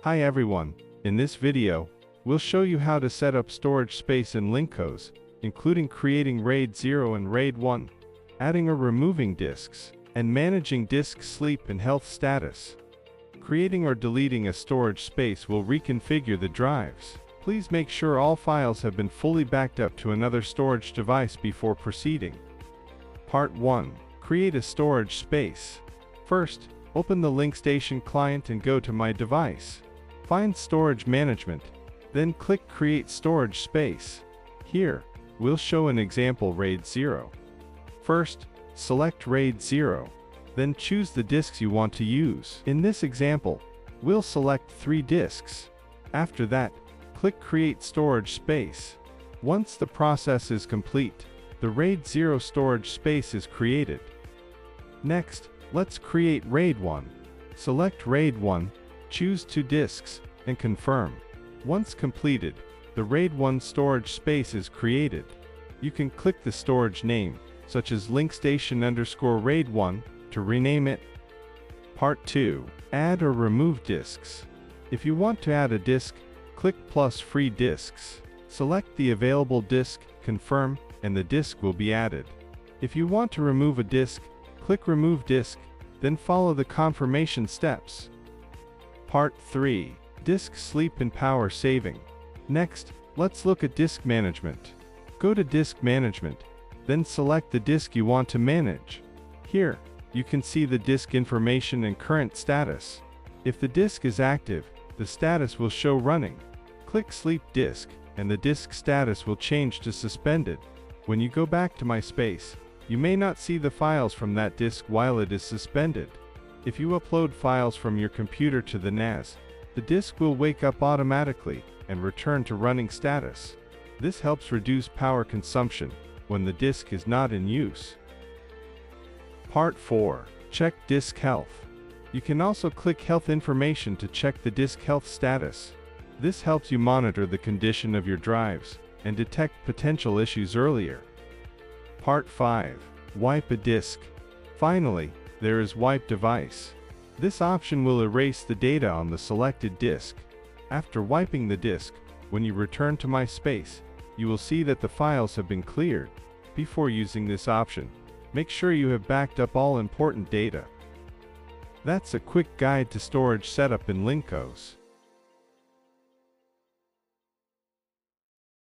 Hi everyone, in this video, we'll show you how to set up storage space in LincOS, including creating RAID 0 and RAID 1, adding or removing disks, and managing disk sleep and health status. Creating or deleting a storage space will reconfigure the drives. Please make sure all files have been fully backed up to another storage device before proceeding. Part 1. Create a storage space. First, open the LincStation client and go to My Device. Find Storage Management, then click Create Storage Space. Here, we'll show an example RAID 0. First, select RAID 0, then choose the disks you want to use. In this example, we'll select 3 disks. After that, click Create Storage Space. Once the process is complete, the RAID 0 storage space is created. Next, let's create RAID 1. Select RAID 1, choose 2 disks, and confirm. Once completed, the RAID 1 storage space is created. You can click the storage name, such as LincStation_RAID 1, to rename it. Part 2. Add or remove disks. If you want to add a disk, click plus Free Disks. Select the available disk, confirm, and the disk will be added. If you want to remove a disk, click Remove Disk, then follow the confirmation steps. Part 3. Disk Sleep and Power Saving. Next, let's look at Disk Management. Go to Disk Management, then select the disk you want to manage. Here, you can see the disk information and current status. If the disk is active, the status will show running. Click Sleep Disk, and the disk status will change to Suspended. When you go back to My Space, you may not see the files from that disk while it is suspended. If you upload files from your computer to the NAS, the disk will wake up automatically and return to running status. This helps reduce power consumption when the disk is not in use. Part 4. Check Disk Health. You can also click Health Information to check the disk health status. This helps you monitor the condition of your drives and detect potential issues earlier. Part 5. Wipe a disk. Finally, there is Wipe Device. This option will erase the data on the selected disk. After wiping the disk, when you return to My Space, you will see that the files have been cleared. Before using this option, make sure you have backed up all important data. That's a quick guide to storage setup in LincOS.